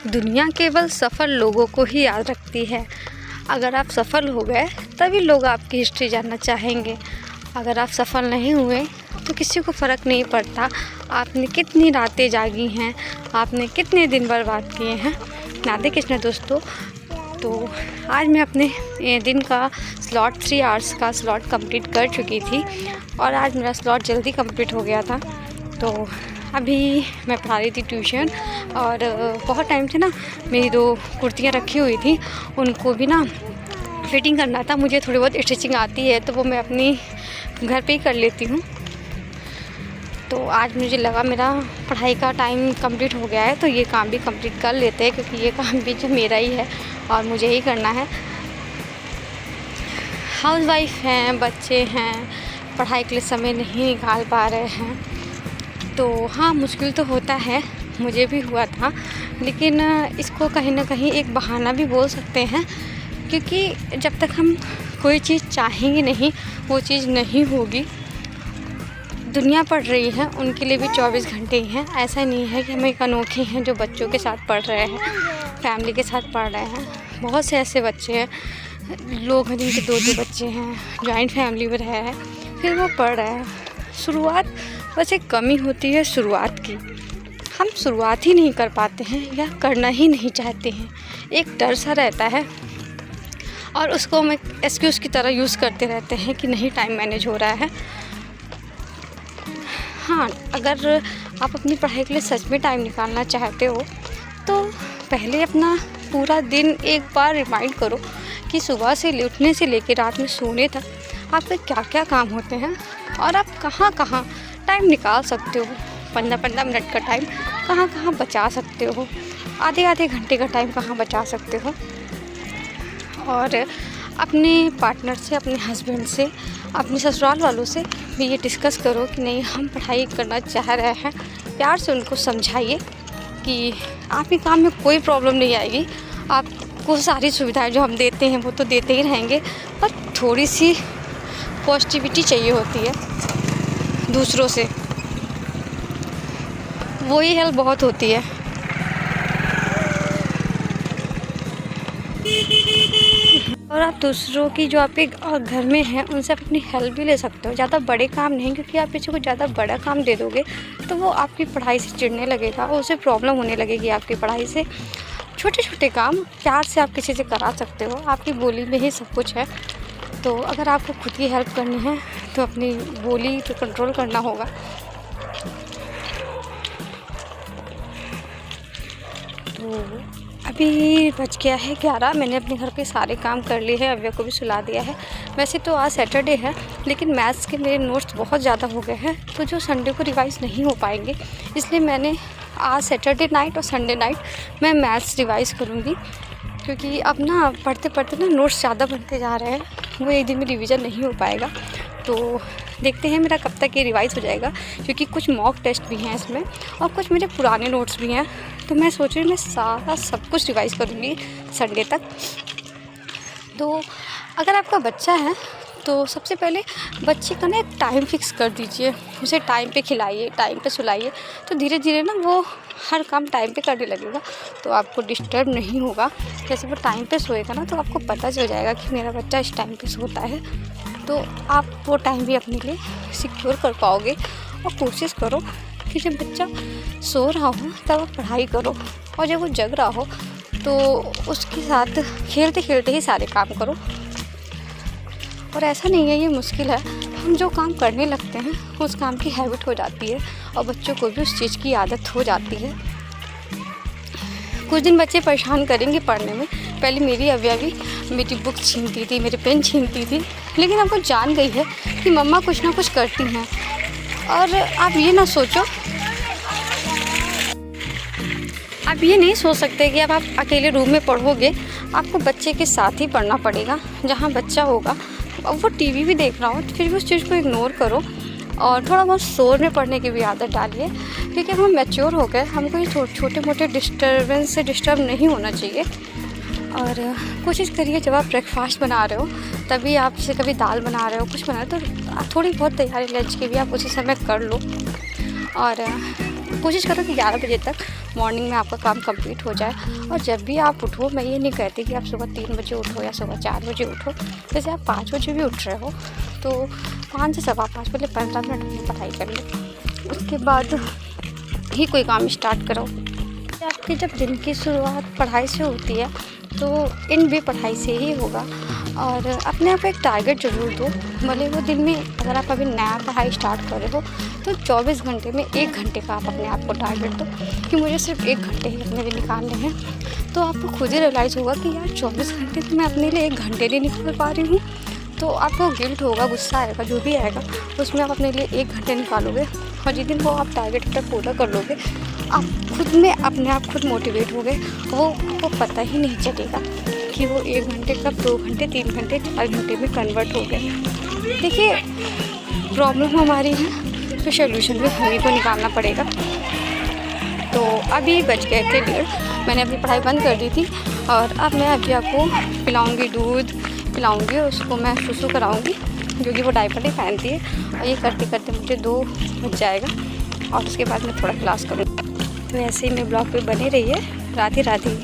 दुनिया केवल सफल लोगों को ही याद रखती है। अगर आप सफल हो गए तभी लोग आपकी हिस्ट्री जानना चाहेंगे। अगर आप सफल नहीं हुए तो किसी को फ़र्क नहीं पड़ता आपने कितनी रातें जागी हैं, आपने कितने दिन बर्बाद किए हैं। राधे कृष्ण दोस्तों। तो आज मैं अपने दिन का स्लॉट 3 आवर्स का स्लॉट कंप्लीट कर चुकी थी और आज मेरा स्लॉट जल्दी कंप्लीट हो गया था। तो अभी मैं पढ़ा रही थी ट्यूशन और बहुत टाइम से ना मेरी 2 कुर्तियाँ रखी हुई थी, उनको भी ना फिटिंग करना था। मुझे थोड़ी बहुत स्टिचिंग आती है तो वो मैं अपनी घर पे ही कर लेती हूँ। तो आज मुझे लगा मेरा पढ़ाई का टाइम कंप्लीट हो गया है तो ये काम भी कंप्लीट कर लेते हैं, क्योंकि ये काम भी जो मेरा ही है और मुझे ही करना है। हाउसवाइफ हैं, बच्चे हैं, पढ़ाई के लिए समय नहीं निकाल पा रहे हैं। तो हाँ, मुश्किल तो होता है, मुझे भी हुआ था, लेकिन इसको कहीं ना कहीं एक बहाना भी बोल सकते हैं, क्योंकि जब तक हम कोई चीज़ चाहेंगे नहीं वो चीज़ नहीं होगी। दुनिया पढ़ रही है, उनके लिए भी 24 घंटे ही हैं। ऐसा नहीं है कि हम एक अनोखे हैं जो बच्चों के साथ पढ़ रहे हैं, फैमिली के साथ पढ़ रहे हैं। बहुत से ऐसे बच्चे हैं, लोग हैं जिनके 2-2 बच्चे हैं, जॉइंट फैमिली में रह रहे हैं, फिर वो पढ़ रहे हैं। शुरुआत बस एक कमी होती है शुरुआत की, हम शुरुआत ही नहीं कर पाते हैं या करना ही नहीं चाहते हैं। एक डर सा रहता है और उसको हम एक्सक्यूज़ की तरह यूज़ करते रहते हैं कि नहीं टाइम मैनेज हो रहा है। हाँ, अगर आप अपनी पढ़ाई के लिए सच में टाइम निकालना चाहते हो तो पहले अपना पूरा दिन एक बार रिमाइंड करो कि सुबह से उठने से लेकर रात में सोने तक आपके क्या क्या काम होते हैं और आप कहाँ कहाँ टाइम निकाल सकते हो। 15-15 मिनट का टाइम कहाँ कहाँ बचा सकते हो, आधे घंटे का टाइम कहाँ बचा सकते हो। और अपने पार्टनर से, अपने हस्बैंड से, अपने ससुराल वालों से भी ये डिस्कस करो कि नहीं हम पढ़ाई करना चाह रहे हैं। प्यार से उनको समझाइए कि आपके काम में कोई प्रॉब्लम नहीं आएगी, आपको सारी सुविधाएं जो हम देते हैं वो तो देते ही रहेंगे, पर थोड़ी सी पॉजिटिविटी चाहिए होती है दूसरों से, वो ही हेल्प बहुत होती है। और आप दूसरों की जो आपके घर में हैं उनसे आप अपनी हेल्प भी ले सकते हो। ज़्यादा बड़े काम नहीं, क्योंकि आप किसी को ज़्यादा बड़ा काम दे दोगे तो वो आपकी पढ़ाई से चिढ़ने लगेगा और उसे प्रॉब्लम होने लगेगी आपकी पढ़ाई से। छोटे छोटे काम प्यार से आप किसी से करा सकते हो, आपकी बोली में ही सब कुछ है। तो अगर आपको खुद की हेल्प करनी है तो अपनी बोली पे कंट्रोल करना होगा। तो अभी बज गया है 11। मैंने अपने घर के सारे काम कर लिए हैं, अव्या को भी सुला दिया है। वैसे तो आज सैटरडे है, लेकिन मैथ्स के मेरे नोट्स बहुत ज़्यादा हो गए हैं तो जो संडे को रिवाइज़ नहीं हो पाएंगे, इसलिए मैंने आज सैटरडे नाइट और संडे नाइट मैं मैथ्स रिवाइज़ करूँगी। क्योंकि अब ना पढ़ते पढ़ते ना नोट्स ज़्यादा बनते जा रहे हैं, वो एक दिन में रिविज़न नहीं हो पाएगा। तो देखते हैं मेरा कब तक ये रिवाइज़ हो जाएगा, क्योंकि कुछ मॉक टेस्ट भी हैं इसमें और कुछ मेरे पुराने नोट्स भी हैं। तो मैं सोच रही हूँ मैं सारा सब कुछ रिवाइज़ करूँगी संडे तक। तो अगर आपका बच्चा है तो सबसे पहले बच्चे का ना एक टाइम फिक्स कर दीजिए, उसे टाइम पे खिलाइए, टाइम पे सुलाइए, तो धीरे धीरे ना वो हर काम टाइम पे करने लगेगा, तो आपको डिस्टर्ब नहीं होगा। जैसे वो टाइम पे सोएगा ना तो आपको पता चल जाएगा कि मेरा बच्चा इस टाइम पे सोता है, तो आप वो टाइम भी अपने लिए सिक्योर कर पाओगे। और कोशिश करो कि जब बच्चा सो रहा हो तब आप पढ़ाई करो, और जब वो जग रहा हो तो उसके साथ खेलते खेलते ही सारे काम करो। और ऐसा नहीं है ये मुश्किल है, हम जो काम करने लगते हैं उस काम की हैबिट हो जाती है और बच्चों को भी उस चीज़ की आदत हो जाती है। कुछ दिन बच्चे परेशान करेंगे पढ़ने में, पहले मेरी अव्या भी मेरी बुक छीनती थी, मेरे पेन छीनती थी, लेकिन अब वो जान गई है कि मम्मा कुछ ना कुछ करती हैं। और आप ये ना सोचो, आप ये नहीं सोच सकते कि अब आप अकेले रूम में पढ़ोगे, आपको बच्चे के साथ ही पढ़ना पड़ेगा। जहाँ बच्चा होगा अब वो टीवी भी देख रहा हो तो फिर भी उस चीज़ को इग्नोर करो और थोड़ा बहुत शोर में पढ़ने की भी आदत डालिए, क्योंकि हम मैच्योर हो गए, हमको ये छोटे मोटे डिस्टर्बेंस से डिस्टर्ब नहीं होना चाहिए। और कोशिश करिए जब आप ब्रेकफास्ट बना रहे हो तभी आप जैसे कभी दाल बना रहे हो, कुछ बना रहे हो, तो थोड़ी बहुत तैयारी लंच की भी आप उसी समय कर लो। और कोशिश करो कि 11 बजे तक मॉर्निंग में आपका काम कंप्लीट हो जाए। और जब भी आप उठो, मैं ये नहीं कहती कि आप सुबह 3 बजे उठो या सुबह 4 बजे उठो। जैसे आप 5 बजे भी उठ रहे हो तो 5 से सवा 5 पहले 15 मिनट अपनी पढ़ाई कर लो, उसके बाद ही कोई काम स्टार्ट करो। आपकी जब दिन की शुरुआत पढ़ाई से होती है तो एंड भी पढ़ाई से ही होगा। और अपने आप को एक टारगेट ज़रूर दो, भले वो दिन में अगर आप अभी नया पढ़ाई स्टार्ट कर रहे हो तो 24 घंटे में 1 घंटे का आप अपने आप को टारगेट दो कि मुझे सिर्फ 1 घंटे ही अपने लिए निकालने हैं। तो आपको खुद ही रियलाइज़ होगा कि यार 24 घंटे तो मैं अपने लिए 1 घंटे नहीं निकाल पा रही हूँ। तो आपको गिल्ट होगा, गुस्सा आएगा, जो भी आएगा उसमें आप अपने लिए 1 घंटे निकालोगे। और जिस दिन वो आप टारगेट तक पूरा कर लोगे, आप खुद में अपने आप खुद मोटिवेट हो गए, वो आपको पता ही नहीं चलेगा कि वो 1 घंटे कब 2 घंटे 3 घंटे 4 घंटे में कन्वर्ट हो गए। देखिए, प्रॉब्लम हमारी है तो सोल्यूशन भी हम ही को निकालना पड़ेगा। तो अभी बज गए थे 1:30, मैंने अपनी पढ़ाई बंद कर दी थी और अब मैं अभी आपको पिलाऊँगी, दूध पिलाऊँगी, उसको मैं सुसु कराऊँगी क्योंकि वो डायपर नहीं पहनती है। और ये करते करते मुझे 2 बज जाएगा और उसके बाद मैं थोड़ा क्लास करूँगी। वैसे ही मैं ब्लॉग पे बने रही है, राधे राधे।